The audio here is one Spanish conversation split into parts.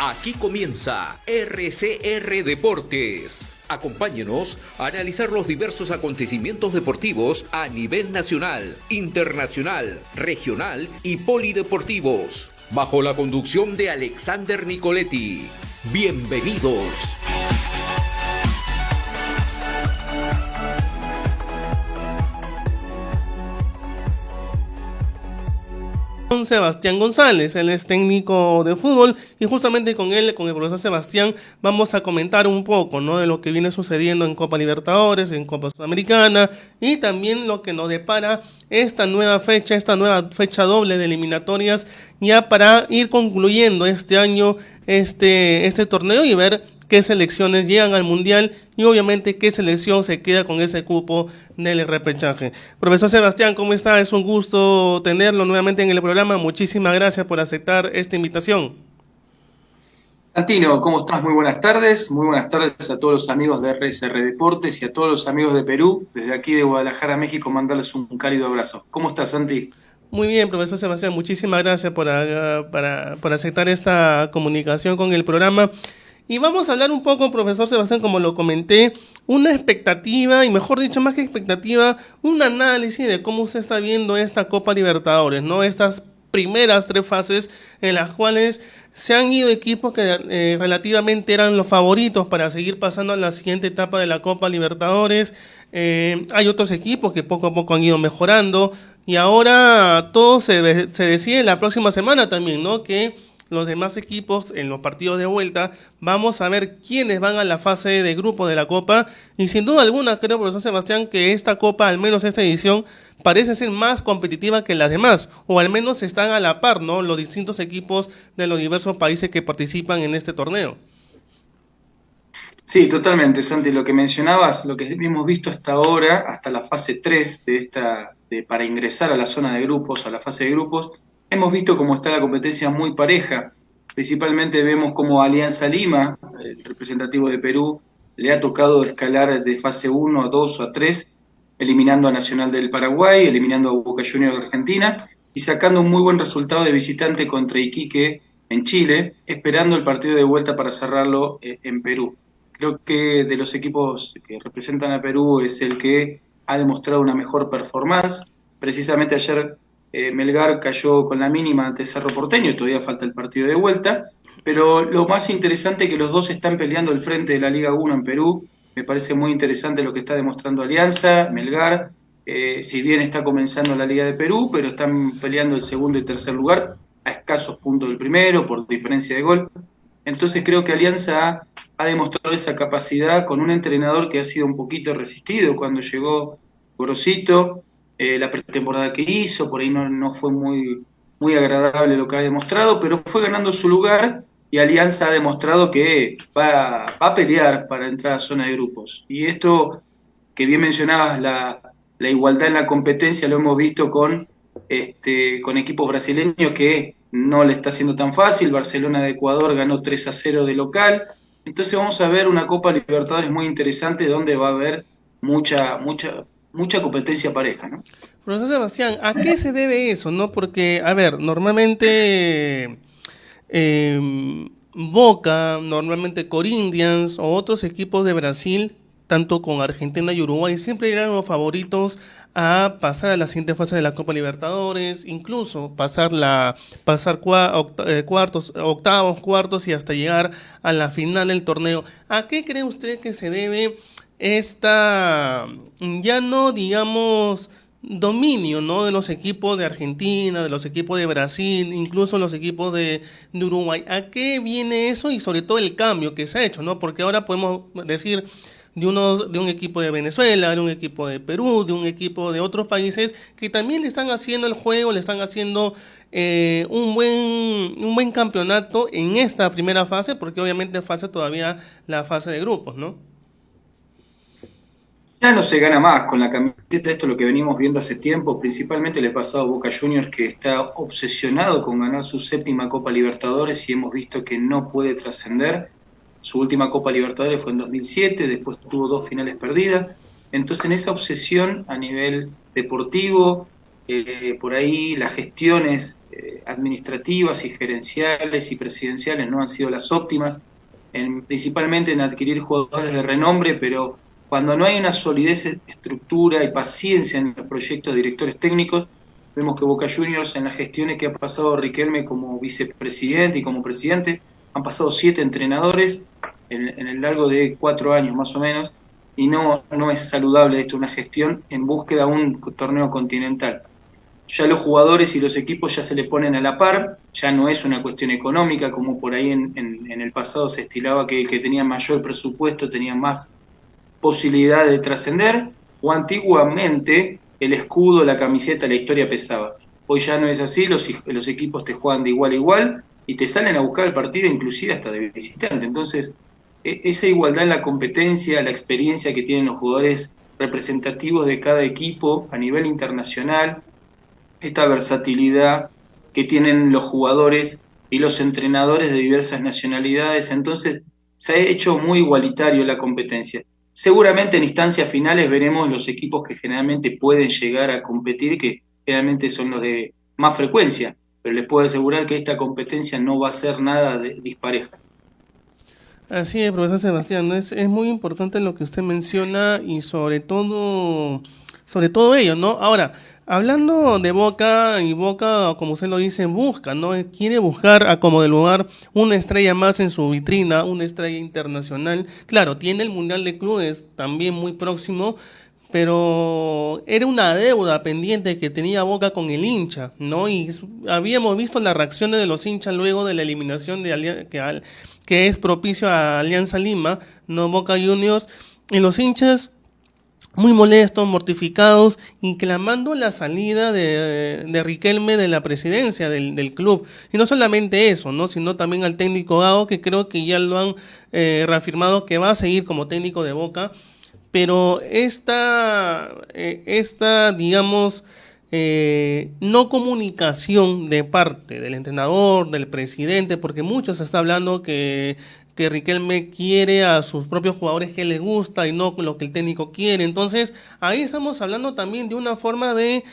Aquí comienza RCR Deportes. Acompáñenos a analizar los diversos acontecimientos deportivos a nivel nacional, internacional, regional y polideportivos, bajo la conducción de Alexander Nicoletti. Bienvenidos. Con Sebastián González, él es técnico de fútbol y justamente con él, con el profesor Sebastián, vamos a comentar un poco, ¿no?, de lo que viene sucediendo en Copa Libertadores, en Copa Sudamericana y también lo que nos depara esta nueva fecha doble de eliminatorias ya para ir concluyendo este año este torneo y ver qué selecciones llegan al Mundial y obviamente qué selección se queda con ese cupo del repechaje. Profesor Sebastián, ¿cómo está? Es un gusto tenerlo nuevamente en el programa. Muchísimas gracias por aceptar esta invitación. Santino, ¿cómo estás? Muy buenas tardes. Muy buenas tardes a todos los amigos de RSR Deportes y a todos los amigos de Perú. Desde aquí de Guadalajara, México, mandarles un cálido abrazo. ¿Cómo estás, Santi? Muy bien, profesor Sebastián. Muchísimas gracias por aceptar esta comunicación con el programa. Y vamos a hablar un poco, profesor Sebastián, como lo comenté, una expectativa, y mejor dicho, más que expectativa, un análisis de cómo usted está viendo esta Copa Libertadores, ¿no? Estas primeras 3 fases en las cuales se han ido equipos que relativamente eran los favoritos para seguir pasando a la siguiente etapa de la Copa Libertadores. Hay otros equipos que poco a poco han ido mejorando y ahora todo se decide la próxima semana también, ¿no? Que los demás equipos en los partidos de vuelta, vamos a ver quiénes van a la fase de grupo de la Copa, y sin duda alguna creo, profesor Sebastián, que esta Copa, al menos esta edición, parece ser más competitiva que las demás, o al menos están a la par, ¿no?, los distintos equipos de los diversos países que participan en este torneo. Sí, totalmente, Santi. Lo que mencionabas, lo que hemos visto hasta ahora, hasta la fase 3 para ingresar a la zona de grupos, a la fase de grupos, hemos visto cómo está la competencia muy pareja. Principalmente vemos cómo Alianza Lima, el representativo de Perú, le ha tocado escalar de fase 1 a 2 o a 3, eliminando a Nacional del Paraguay, eliminando a Boca Juniors de Argentina y sacando un muy buen resultado de visitante contra Iquique en Chile, esperando el partido de vuelta para cerrarlo en Perú. Creo que de los equipos que representan a Perú es el que ha demostrado una mejor performance. Precisamente ayer Melgar cayó con la mínima ante Cerro Porteño, todavía falta el partido de vuelta, pero lo más interesante es que los dos están peleando el frente de la Liga 1 en Perú. Me parece muy interesante lo que está demostrando Alianza, Melgar, si bien está comenzando la Liga de Perú, pero están peleando el segundo y tercer lugar a escasos puntos del primero por diferencia de gol. Entonces creo que Alianza ha demostrado esa capacidad con un entrenador que ha sido un poquito resistido cuando llegó Gorosito. La pretemporada que hizo, por ahí no fue muy agradable lo que ha demostrado, pero fue ganando su lugar y Alianza ha demostrado que va a pelear para entrar a zona de grupos. Y esto que bien mencionabas, la igualdad en la competencia, lo hemos visto con equipos brasileños que no le está haciendo tan fácil. Barcelona de Ecuador ganó 3-0 de local. Entonces vamos a ver una Copa Libertadores muy interesante donde va a haber mucha competencia pareja, ¿no? Profesor Sebastián, ¿a qué se debe eso, no? Porque, a ver, normalmente Boca, normalmente Corinthians o otros equipos de Brasil, tanto con Argentina y Uruguay, siempre eran los favoritos a pasar a la siguiente fase de la Copa Libertadores, incluso pasar cuartos, octavos, cuartos y hasta llegar a la final del torneo. ¿A qué cree usted que se debe esta, ya no digamos, dominio, ¿no?, de los equipos de Argentina, de los equipos de Brasil, incluso los equipos de Uruguay? ¿A qué viene eso? Y sobre todo el cambio que se ha hecho, ¿no? Porque ahora podemos decir de un equipo de Venezuela, de un equipo de Perú, de un equipo de otros países que también le están haciendo el juego, le están haciendo un buen campeonato en esta primera fase, porque obviamente falta todavía la fase de grupos, ¿no? Ya no se gana más con la camiseta, esto es lo que venimos viendo hace tiempo, principalmente le ha pasado a Boca Juniors, que está obsesionado con ganar su 7ª Copa Libertadores y hemos visto que no puede trascender. Su última Copa Libertadores fue en 2007, después tuvo 2 finales perdidas. Entonces en esa obsesión a nivel deportivo, por ahí las gestiones administrativas y gerenciales y presidenciales no han sido las óptimas, principalmente en adquirir jugadores de renombre, pero cuando no hay una solidez, estructura y paciencia en los proyectos de directores técnicos, vemos que Boca Juniors en las gestiones que ha pasado Riquelme como vicepresidente y como presidente, han pasado 7 entrenadores en el largo de 4 años más o menos, y no es saludable esto, una gestión en búsqueda de un torneo continental. Ya los jugadores y los equipos ya se le ponen a la par, ya no es una cuestión económica como por ahí en el pasado se estilaba que el que tenía mayor presupuesto tenía más posibilidad de trascender, o antiguamente el escudo, la camiseta, la historia pesaba. Hoy ya no es así, los equipos te juegan de igual a igual y te salen a buscar el partido inclusive hasta de visitante. Entonces, esa igualdad en la competencia, la experiencia que tienen los jugadores representativos de cada equipo a nivel internacional, esta versatilidad que tienen los jugadores y los entrenadores de diversas nacionalidades, entonces se ha hecho muy igualitario la competencia. Seguramente en instancias finales veremos los equipos que generalmente pueden llegar a competir, que generalmente son los de más frecuencia, pero les puedo asegurar que esta competencia no va a ser nada dispareja. Así es, profesor Sebastián, es muy importante lo que usted menciona y sobre todo ello, ¿no? Ahora, hablando de Boca, y Boca, como usted lo dice, busca, ¿no? Quiere buscar a como de lugar una estrella más en su vitrina, una estrella internacional. Claro, tiene el Mundial de Clubes también muy próximo, pero era una deuda pendiente que tenía Boca con el hincha, ¿no? Y habíamos visto las reacciones de los hinchas luego de la eliminación de que es propicio a Alianza Lima, ¿no? Boca Juniors, y los hinchas muy molestos, mortificados y clamando la salida de Riquelme de la presidencia del club. Y no solamente eso, ¿no? Sino también al técnico Gago, que creo que ya lo han reafirmado que va a seguir como técnico de Boca. Pero esta digamos, no comunicación de parte del entrenador, del presidente, porque mucho se está hablando que Riquelme quiere a sus propios jugadores que le gusta y no lo que el técnico quiere. Entonces, ahí estamos hablando también de una forma de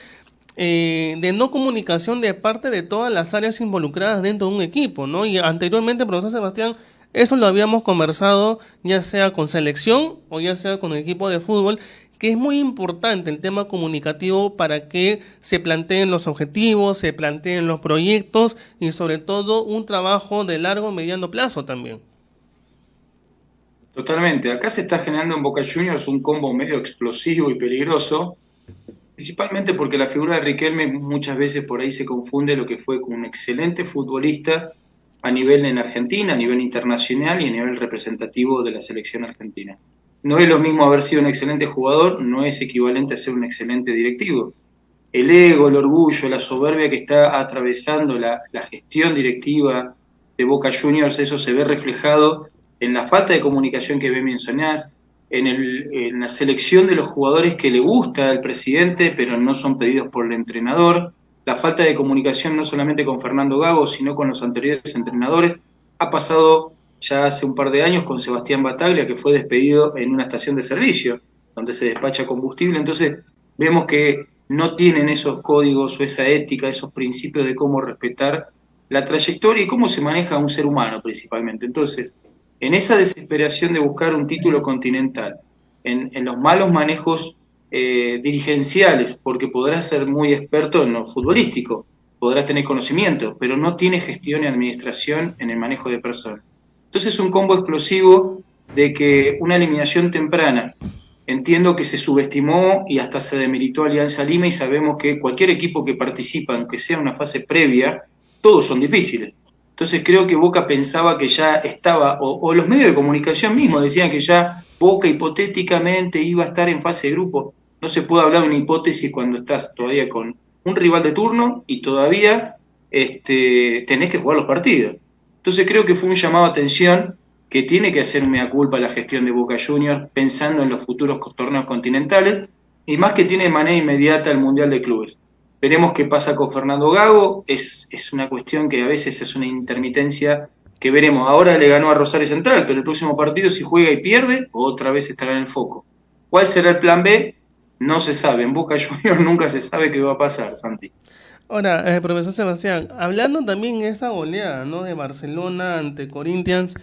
no comunicación de parte de todas las áreas involucradas dentro de un equipo, ¿no? Y anteriormente, profesor Sebastián, eso lo habíamos conversado ya sea con selección o ya sea con el equipo de fútbol, que es muy importante el tema comunicativo para que se planteen los objetivos, se planteen los proyectos y sobre todo un trabajo de largo mediano plazo también. Totalmente. Acá se está generando en Boca Juniors un combo medio explosivo y peligroso, principalmente porque la figura de Riquelme muchas veces por ahí se confunde lo que fue con un excelente futbolista a nivel en Argentina, a nivel internacional y a nivel representativo de la selección argentina. No es lo mismo haber sido un excelente jugador, no es equivalente a ser un excelente directivo. El ego, el orgullo, la soberbia que está atravesando la gestión directiva de Boca Juniors, eso se ve reflejado en la falta de comunicación que mencionás, en la selección de los jugadores que le gusta al presidente, pero no son pedidos por el entrenador, la falta de comunicación no solamente con Fernando Gago, sino con los anteriores entrenadores. Ha pasado ya hace un par de años con Sebastián Bataglia, que fue despedido en una estación de servicio, donde se despacha combustible. Entonces vemos que no tienen esos códigos o esa ética, esos principios de cómo respetar la trayectoria y cómo se maneja un ser humano principalmente. Entonces, en esa desesperación de buscar un título continental, en los malos manejos dirigenciales, porque podrás ser muy experto en lo futbolístico, podrás tener conocimiento, pero no tienes gestión y administración en el manejo de personas. Entonces es un combo explosivo de que una eliminación temprana, entiendo que se subestimó y hasta se demeritó Alianza Lima, y sabemos que cualquier equipo que participa, aunque sea una fase previa, todos son difíciles. Entonces creo que Boca pensaba que ya estaba, o los medios de comunicación mismos decían que ya Boca hipotéticamente iba a estar en fase de grupo. No se puede hablar de una hipótesis cuando estás todavía con un rival de turno y todavía tenés que jugar los partidos. Entonces creo que fue un llamado a atención que tiene que hacer mea culpa la gestión de Boca Juniors pensando en los futuros torneos continentales y más que tiene de manera inmediata el Mundial de Clubes. Veremos qué pasa con Fernando Gago, es una cuestión que a veces es una intermitencia que veremos. Ahora le ganó a Rosario Central, pero el próximo partido si juega y pierde, otra vez estará en el foco. ¿Cuál será el plan B? No se sabe. En Boca Juniors nunca se sabe qué va a pasar, Santi. Ahora, profesor Sebastián, hablando también de esta goleada, ¿no? De Barcelona ante Corinthians,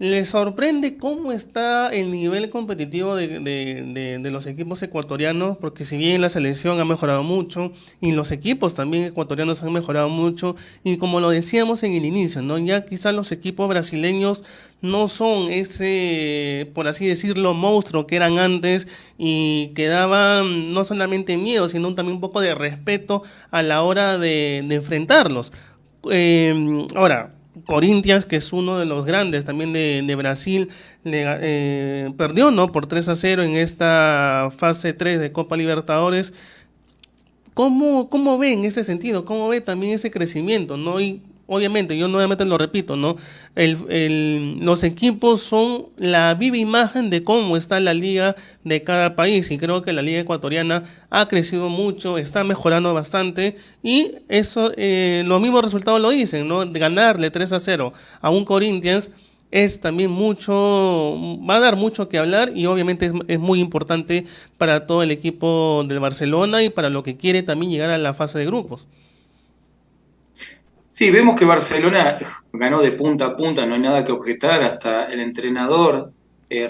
¿le sorprende cómo está el nivel competitivo de los equipos ecuatorianos? Porque si bien la selección ha mejorado mucho y los equipos también ecuatorianos han mejorado mucho, y como lo decíamos en el inicio, ¿no? Ya quizás los equipos brasileños no son ese, por así decirlo, monstruo que eran antes y que daban no solamente miedo, sino también un poco de respeto a la hora de enfrentarlos. Ahora, Corinthians, que es uno de los grandes también de Brasil, perdió, ¿no? Por 3-0 en esta fase 3 de Copa Libertadores. ¿Cómo ve en ese sentido? ¿Cómo ve también ese crecimiento? ¿No? Y obviamente, yo nuevamente lo repito, ¿no? Los equipos son la viva imagen de cómo está la liga de cada país, y creo que la liga ecuatoriana ha crecido mucho, está mejorando bastante, y eso, los mismos resultados lo dicen, ¿no? De ganarle 3-0 a un Corinthians es también mucho, va a dar mucho que hablar, y obviamente es muy importante para todo el equipo del Barcelona y para lo que quiere también llegar a la fase de grupos. Sí, vemos que Barcelona ganó de punta a punta, no hay nada que objetar, hasta el entrenador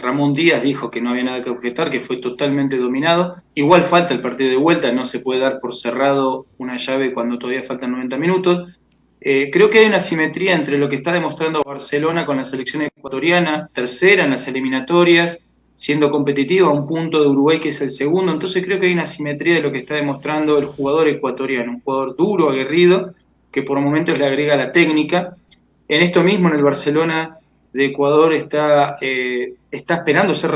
Ramón Díaz dijo que no había nada que objetar, que fue totalmente dominado. Igual falta el partido de vuelta, no se puede dar por cerrado una llave cuando todavía faltan 90 minutos. Creo que hay una simetría entre lo que está demostrando Barcelona con la selección ecuatoriana, tercera en las eliminatorias, siendo competitiva a un punto de Uruguay que es el segundo. Entonces creo que hay una simetría de lo que está demostrando el jugador ecuatoriano, un jugador duro, aguerrido, que por momentos le agrega la técnica. En esto mismo, en el Barcelona de Ecuador, está esperando ser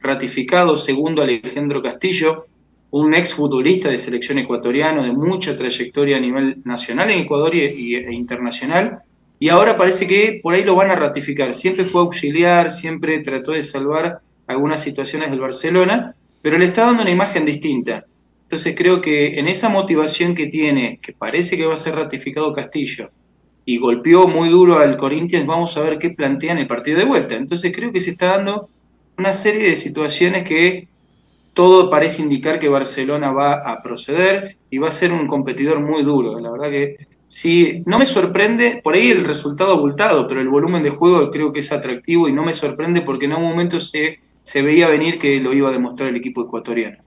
ratificado segundo Alejandro Castillo, un exfutbolista de selección ecuatoriano de mucha trayectoria a nivel nacional en Ecuador e internacional, y ahora parece que por ahí lo van a ratificar. Siempre fue auxiliar, siempre trató de salvar algunas situaciones del Barcelona, pero le está dando una imagen distinta. Entonces creo que en esa motivación que tiene, que parece que va a ser ratificado Castillo, y golpeó muy duro al Corinthians, vamos a ver qué plantea en el partido de vuelta. Entonces creo que se está dando una serie de situaciones que todo parece indicar que Barcelona va a proceder y va a ser un competidor muy duro. La verdad que sí, no me sorprende por ahí el resultado abultado, pero el volumen de juego creo que es atractivo y no me sorprende porque en algún momento se veía venir que lo iba a demostrar el equipo ecuatoriano.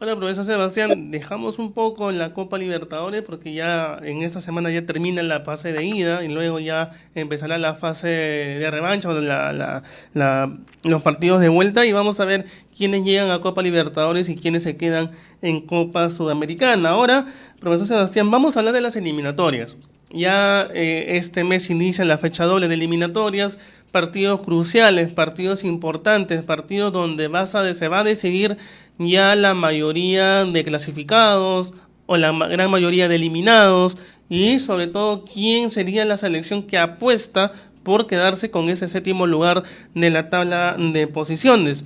Hola, profesor Sebastián, dejamos un poco la Copa Libertadores porque ya en esta semana ya termina la fase de ida y luego ya empezará la fase de revancha, o los partidos de vuelta, y vamos a ver quiénes llegan a Copa Libertadores y quiénes se quedan en Copa Sudamericana. Ahora, profesor Sebastián, vamos a hablar de las eliminatorias. Ya este mes inicia la fecha doble de eliminatorias, partidos cruciales, partidos importantes, partidos donde se va a decidir ya la mayoría de clasificados o la gran mayoría de eliminados, y sobre todo quién sería la selección que apuesta por quedarse con ese séptimo lugar de la tabla de posiciones.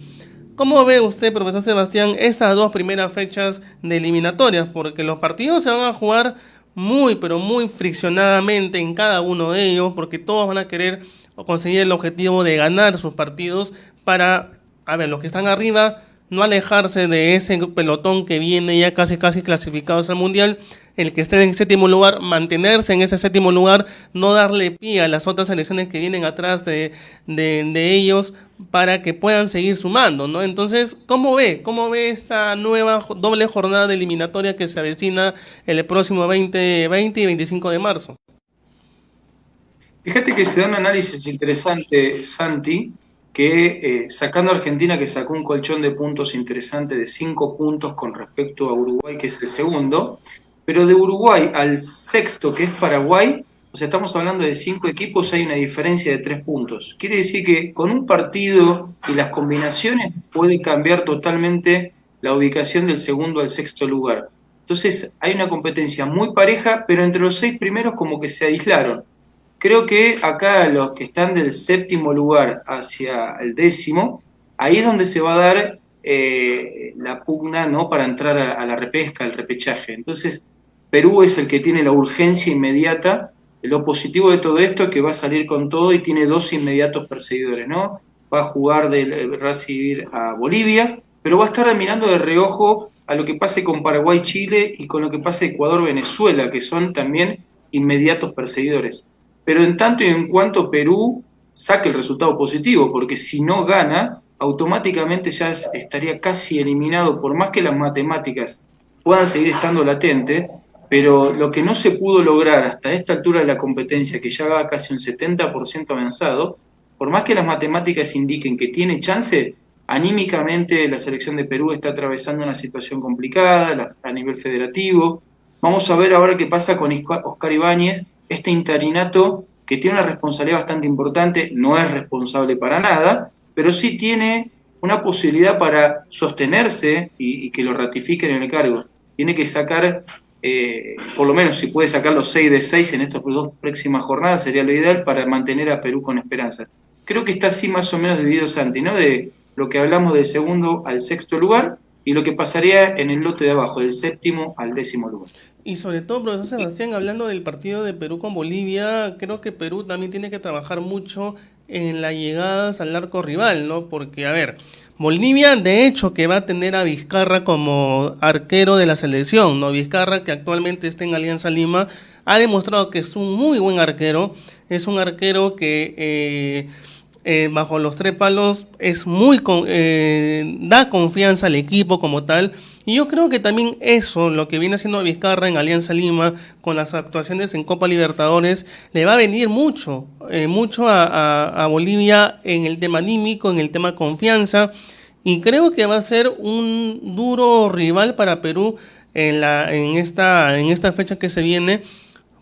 ¿Cómo ve usted, profesor Sebastián, esas dos primeras fechas de eliminatorias? Porque los partidos se van a jugar muy, pero muy friccionadamente en cada uno de ellos, porque todos van a querer conseguir el objetivo de ganar sus partidos para, a ver, los que están arriba, no alejarse de ese pelotón que viene ya casi clasificados al Mundial. El que esté en séptimo lugar, mantenerse en ese séptimo lugar, no darle pie a las otras selecciones que vienen atrás de ellos para que puedan seguir sumando, ¿no? Entonces, ¿cómo ve esta nueva doble jornada de eliminatoria que se avecina el próximo 20 y 25 de marzo? Fíjate que se da un análisis interesante, Santi, que sacando a Argentina, que sacó un colchón de puntos interesante de 5 puntos con respecto a Uruguay, que es el segundo, pero de Uruguay al sexto, que es Paraguay, o sea, estamos hablando de 5 equipos, hay una diferencia de 3 puntos. Quiere decir que con un partido y las combinaciones puede cambiar totalmente la ubicación del segundo al sexto lugar. Entonces hay una competencia muy pareja, pero entre los 6 primeros como que se aislaron. Creo que acá los que están del séptimo lugar hacia el décimo, ahí es donde se va a dar la pugna, ¿no?, para entrar a la repesca, al repechaje. Entonces, Perú es el que tiene la urgencia inmediata. Lo positivo de todo esto es que va a salir con todo y tiene 2 inmediatos perseguidores, ¿no? Va a jugar va a recibir a Bolivia, pero va a estar mirando de reojo a lo que pase con Paraguay-Chile y con lo que pase Ecuador-Venezuela, que son también inmediatos perseguidores. Pero en tanto y en cuanto Perú saque el resultado positivo, porque si no gana, automáticamente ya estaría casi eliminado, por más que las matemáticas puedan seguir estando latentes, pero lo que no se pudo lograr hasta esta altura de la competencia, que ya va casi un 70% avanzado, por más que las matemáticas indiquen que tiene chance, anímicamente la selección de Perú está atravesando una situación complicada a nivel federativo. Vamos a ver ahora qué pasa con Oscar Ibáñez, este interinato que tiene una responsabilidad bastante importante, no es responsable para nada, pero sí tiene una posibilidad para sostenerse y que lo ratifiquen en el cargo. Tiene que sacar, por lo menos si puede sacar los 6 de 6 en estas 2 próximas jornadas, sería lo ideal para mantener a Perú con esperanza. Creo que está así más o menos dividido, Santi, ¿no? De lo que hablamos del segundo al sexto lugar y lo que pasaría en el lote de abajo, del séptimo al 10º lugar. Y sobre todo, profesor Sebastián, hablando del partido de Perú con Bolivia, creo que Perú también tiene que trabajar mucho en las llegadas al arco rival, ¿no? Porque, a ver, Bolivia de hecho que va a tener a Vizcarra como arquero de la selección, ¿no? Vizcarra, que actualmente está en Alianza Lima, ha demostrado que es un muy buen arquero, es un arquero que bajo los 3 palos es da confianza al equipo como tal, y yo creo que también eso, lo que viene haciendo Vizcarra en Alianza Lima con las actuaciones en Copa Libertadores, le va a venir mucho a Bolivia en el tema anímico, en el tema confianza, y creo que va a ser un duro rival para Perú en esta fecha que se viene,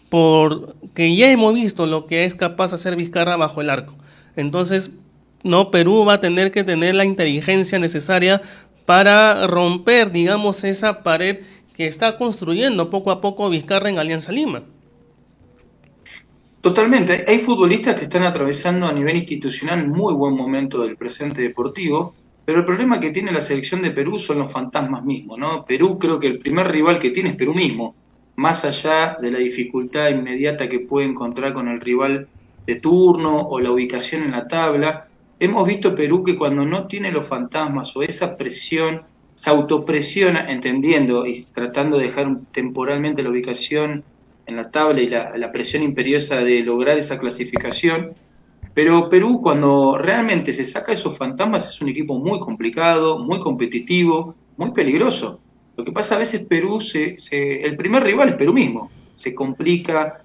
porque ya hemos visto lo que es capaz de hacer Vizcarra bajo el arco. Entonces, no, Perú va a tener que tener la inteligencia necesaria para romper, digamos, esa pared que está construyendo poco a poco Vizcarra en Alianza Lima. Totalmente, hay futbolistas que están atravesando a nivel institucional muy buen momento del presente deportivo, pero el problema que tiene la selección de Perú son los fantasmas mismos, ¿no? Perú, creo que el primer rival que tiene es Perú mismo, más allá de la dificultad inmediata que puede encontrar con el rival de turno o la ubicación en la tabla. Hemos visto Perú que cuando no tiene los fantasmas o esa presión, se autopresiona, entendiendo y tratando de dejar temporalmente la ubicación en la tabla y la presión imperiosa de lograr esa clasificación. Pero Perú, cuando realmente se saca esos fantasmas, es un equipo muy complicado, muy competitivo, muy peligroso. Lo que pasa a veces Perú, el primer rival es Perú mismo, se complica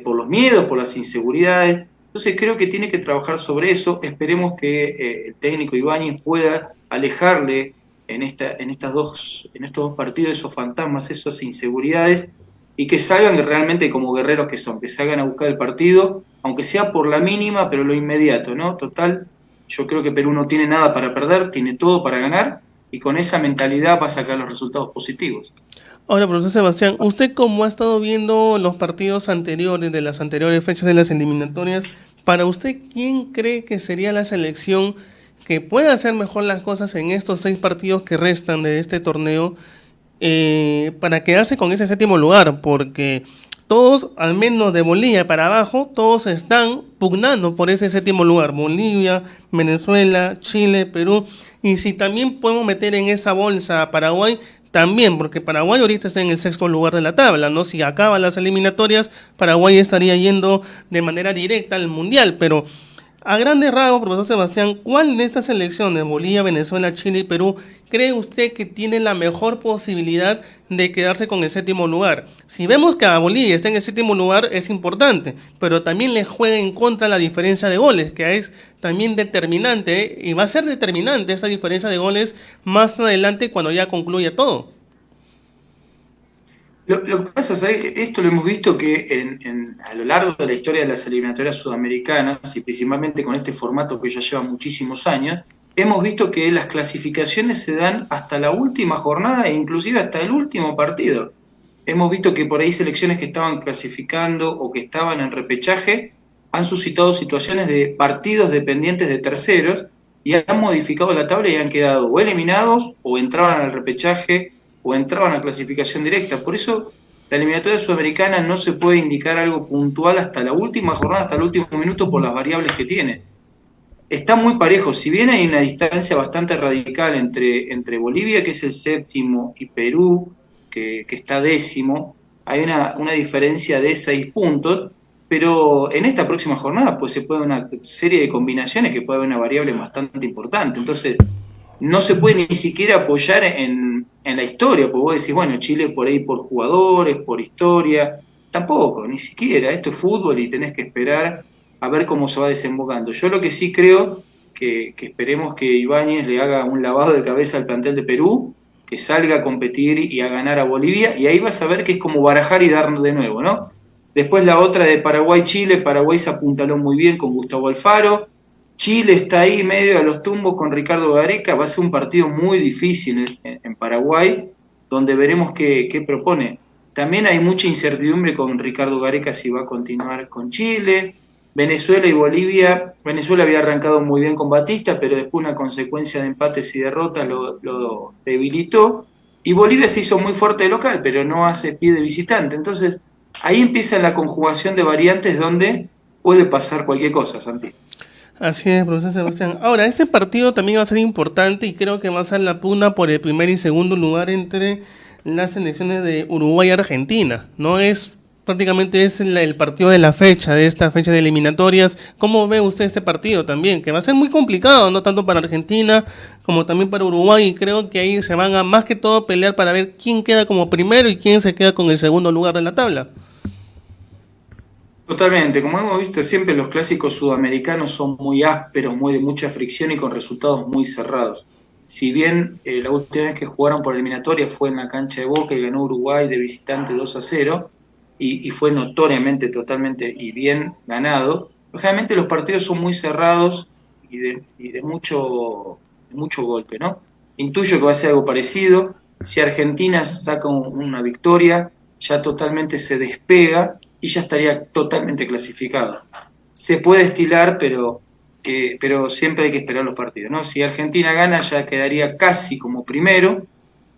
por los miedos, por las inseguridades. Entonces creo que tiene que trabajar sobre eso. Esperemos que el técnico Ibáñez pueda alejarle en estos dos partidos esos fantasmas, esas inseguridades, y que salgan realmente como guerreros que son, que salgan a buscar el partido, aunque sea por la mínima, pero lo inmediato, ¿no? Total, yo creo que Perú no tiene nada para perder, tiene todo para ganar, y con esa mentalidad va a sacar los resultados positivos. Ahora, profesor Sebastián, usted como ha estado viendo los partidos anteriores, de las anteriores fechas de las eliminatorias, para usted, ¿quién cree que sería la selección que pueda hacer mejor las cosas en estos 6 partidos que restan de este torneo para quedarse con ese 7º lugar? Porque todos, al menos de Bolivia para abajo, todos están pugnando por ese 7º lugar. Bolivia, Venezuela, Chile, Perú, y si también podemos meter en esa bolsa a Paraguay, también, porque Paraguay ahorita está en el 6º lugar de la tabla, ¿no? Si acaban las eliminatorias, Paraguay estaría yendo de manera directa al Mundial, pero a grandes rasgos, profesor Sebastián, ¿cuál de estas selecciones, Bolivia, Venezuela, Chile y Perú, cree usted que tiene la mejor posibilidad de quedarse con el 7º lugar? Si vemos que a Bolivia está en el 7º lugar, es importante, pero también le juega en contra la diferencia de goles, que es también determinante, y va a ser determinante esa diferencia de goles más adelante cuando ya concluya todo. Lo que pasa es que esto lo hemos visto que a lo largo de la historia de las eliminatorias sudamericanas, y principalmente con este formato que ya lleva muchísimos años, hemos visto que las clasificaciones se dan hasta la última jornada e inclusive hasta el último partido. Hemos visto que por ahí selecciones que estaban clasificando o que estaban en repechaje han suscitado situaciones de partidos dependientes de terceros y han modificado la tabla y han quedado o eliminados o entraban al repechaje o entraban a clasificación directa. Por eso la eliminatoria sudamericana no se puede indicar algo puntual hasta la última jornada, hasta el último minuto, por las variables que tiene. está muy parejo. Si bien hay una distancia bastante radical entre Bolivia, que es el séptimo, y Perú, que está décimo, hay una diferencia de 6 puntos, pero en esta próxima jornada pues se puede una serie de combinaciones que puede haber una variable bastante importante. Entonces, no se puede ni siquiera apoyar en la historia, porque vos decís, bueno, Chile por ahí por jugadores, por historia, tampoco, ni siquiera, esto es fútbol y tenés que esperar a ver cómo se va desembocando. Yo lo que sí creo que esperemos que Ibáñez le haga un lavado de cabeza al plantel de Perú, que salga a competir y a ganar a Bolivia, y ahí vas a ver que es como barajar y dar de nuevo, ¿no? Después la otra de Paraguay-Chile, Paraguay se apuntaló muy bien con Gustavo Alfaro, Chile está ahí medio a los tumbos con Ricardo Gareca, va a ser un partido muy difícil en Paraguay, donde veremos qué propone. También hay mucha incertidumbre con Ricardo Gareca si va a continuar con Chile. Venezuela y Bolivia, Venezuela había arrancado muy bien con Batista, pero después una consecuencia de empates y derrotas lo debilitó. Y Bolivia se hizo muy fuerte de local, pero no hace pie de visitante. Entonces, ahí empieza la conjugación de variantes donde puede pasar cualquier cosa, Santi. Así es, profesor Sebastián. Ahora, este partido también va a ser importante y creo que va a ser la pugna por el primer y segundo lugar entre las selecciones de Uruguay y Argentina. No es prácticamente es el partido de la fecha, de esta fecha de eliminatorias. ¿Cómo ve usted este partido también? Que va a ser muy complicado, no tanto para Argentina como también para Uruguay, y creo que ahí se van a más que todo pelear para ver quién queda como primero y quién se queda con el segundo lugar de la tabla. Totalmente, como hemos visto siempre los clásicos sudamericanos son muy ásperos, muy de mucha fricción y con resultados muy cerrados. Si bien la última vez que jugaron por eliminatoria fue en la cancha de Boca y ganó Uruguay de visitante 2-0 y fue notoriamente, totalmente y bien ganado, generalmente los partidos son muy cerrados y de mucho golpe, ¿no? Intuyo que va a ser algo parecido. Si Argentina saca una victoria, ya totalmente se despega y ya estaría totalmente clasificado. Se puede estilar, pero siempre hay que esperar los partidos, ¿no? Si Argentina gana, ya quedaría casi como primero.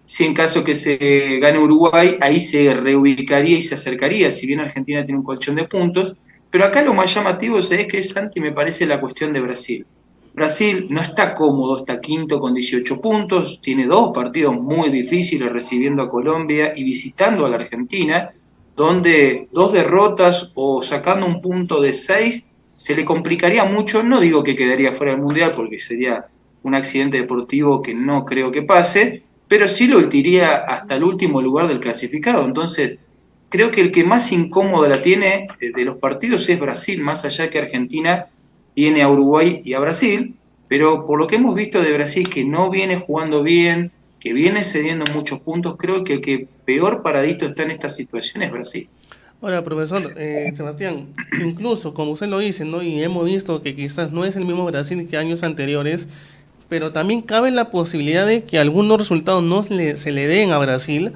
Si en caso que se gane Uruguay, ahí se reubicaría y se acercaría, si bien Argentina tiene un colchón de puntos. Pero acá lo más llamativo es que, Santi, me parece la cuestión de Brasil. Brasil no está cómodo, está quinto con 18 puntos, tiene 2 partidos muy difíciles recibiendo a Colombia y visitando a la Argentina, donde 2 derrotas o sacando un punto de 6 se le complicaría mucho. No digo que quedaría fuera del Mundial porque sería un accidente deportivo que no creo que pase, pero sí lo ultiría hasta el último lugar del clasificado. Entonces, creo que el que más incómoda la tiene de los partidos es Brasil, más allá que Argentina tiene a Uruguay y a Brasil, pero por lo que hemos visto de Brasil, que no viene jugando bien, que viene cediendo muchos puntos, creo que el que peor paradito está en esta situación es Brasil. Ahora, profesor Sebastián, incluso como usted lo dice, ¿no? Y hemos visto que quizás no es el mismo Brasil que años anteriores, pero también cabe la posibilidad de que algunos resultados no se le den a Brasil,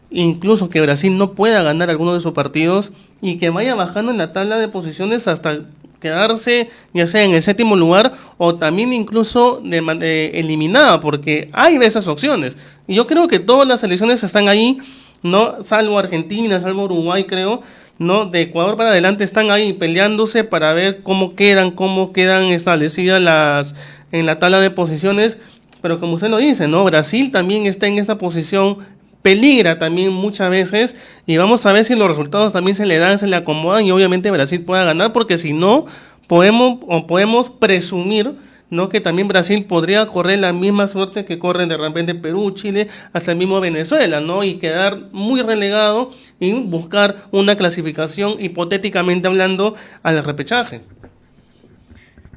incluso que Brasil no pueda ganar alguno de sus partidos y que vaya bajando en la tabla de posiciones hasta quedarse ya sea en el séptimo lugar o también incluso eliminada, porque hay de esas opciones. Y yo creo que todas las selecciones están ahí, no, salvo Argentina, salvo Uruguay, creo, no, de Ecuador para adelante están ahí peleándose para ver cómo quedan establecidas en la tabla de posiciones. Pero como usted lo dice, no, Brasil también está en esta posición, peligra también muchas veces, y vamos a ver si los resultados también se le dan, se le acomodan, y obviamente Brasil pueda ganar, porque si no podemos presumir, ¿no?, que también Brasil podría correr la misma suerte que corren de repente Perú, Chile, hasta el mismo Venezuela, ¿no?, y quedar muy relegado y buscar una clasificación, hipotéticamente hablando, al repechaje.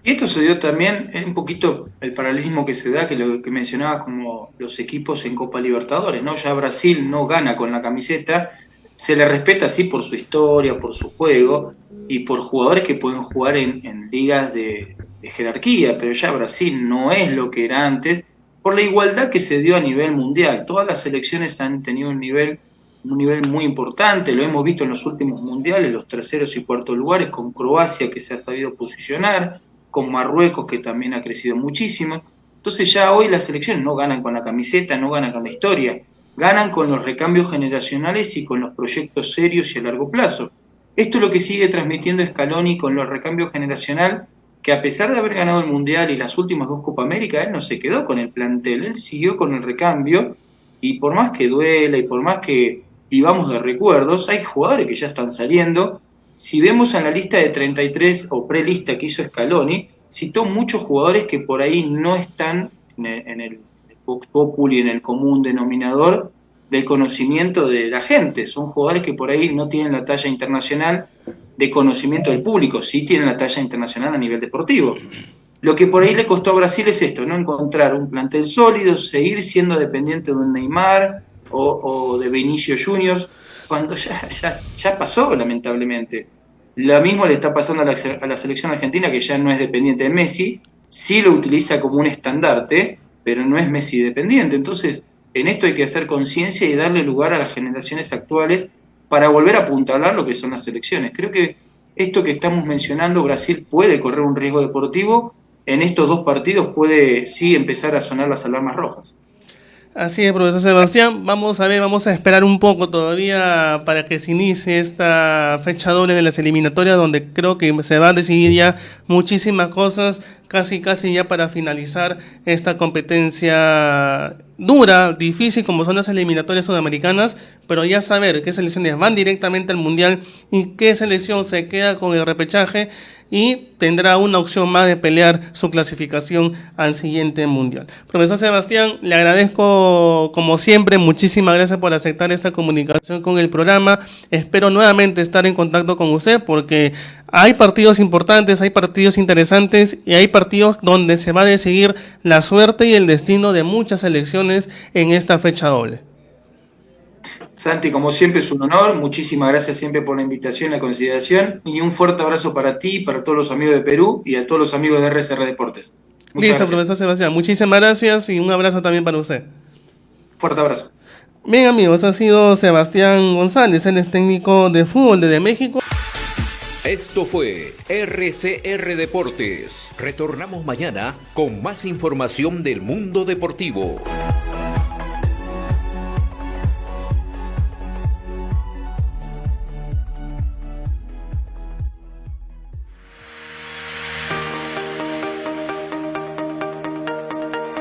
Y esto se dio también un poquito el paralelismo que se da, que lo que mencionabas como los equipos en Copa Libertadores, ¿no? Ya Brasil no gana con la camiseta, se le respeta sí por su historia, por su juego y por jugadores que pueden jugar en ligas de jerarquía, pero ya Brasil no es lo que era antes por la igualdad que se dio a nivel mundial. Todas las selecciones han tenido un nivel muy importante, lo hemos visto en los últimos mundiales, los terceros y cuartos lugares, con Croacia que se ha sabido posicionar, con Marruecos que también ha crecido muchísimo. Entonces ya hoy las selecciones no ganan con la camiseta, no ganan con la historia, ganan con los recambios generacionales y con los proyectos serios y a largo plazo. Esto es lo que sigue transmitiendo Scaloni con los recambios generacional, que a pesar de haber ganado el Mundial y las últimas 2 Copa América, él no se quedó con el plantel, él siguió con el recambio, y por más que duela y por más que vivamos de recuerdos, hay jugadores que ya están saliendo. Si vemos en la lista de 33 o prelista que hizo Scaloni, citó muchos jugadores que por ahí no están en el Vox Populi, en el común denominador del conocimiento de la gente. Son jugadores que por ahí no tienen la talla internacional de conocimiento del público, sí tienen la talla internacional a nivel deportivo. Lo que por ahí le costó a Brasil es esto, no encontrar un plantel sólido, seguir siendo dependiente de un Neymar o de Vinicius Juniors, cuando ya pasó, lamentablemente. Lo mismo le está pasando a la selección argentina, que ya no es dependiente de Messi, sí lo utiliza como un estandarte, pero no es Messi dependiente. Entonces, en esto hay que hacer conciencia y darle lugar a las generaciones actuales para volver a apuntalar lo que son las selecciones. Creo que esto que estamos mencionando, Brasil puede correr un riesgo deportivo, en estos 2 partidos puede sí empezar a sonar las alarmas rojas. Así es, profesor Sebastián. Vamos a esperar un poco todavía para que se inicie esta fecha doble de las eliminatorias, donde creo que se va a decidir ya muchísimas cosas, casi ya para finalizar esta competencia dura, difícil, como son las eliminatorias sudamericanas, pero ya saber qué selecciones van directamente al Mundial y qué selección se queda con el repechaje y tendrá una opción más de pelear su clasificación al siguiente Mundial. Profesor Sebastián, le agradezco como siempre, muchísimas gracias por aceptar esta comunicación con el programa. Espero nuevamente estar en contacto con usted porque hay partidos importantes, hay partidos interesantes y hay partidos donde se va a decidir la suerte y el destino de muchas selecciones en esta fecha doble. Santi, como siempre es un honor, muchísimas gracias siempre por la invitación y la consideración, y un fuerte abrazo para ti, para todos los amigos de Perú y a todos los amigos de RCR Deportes. Listo, gracias. Profesor Sebastián, muchísimas gracias y un abrazo también para usted. Fuerte abrazo. Bien, amigos, ha sido Sebastián González, él es técnico de fútbol desde México. Esto fue RCR Deportes. Retornamos mañana con más información del mundo deportivo.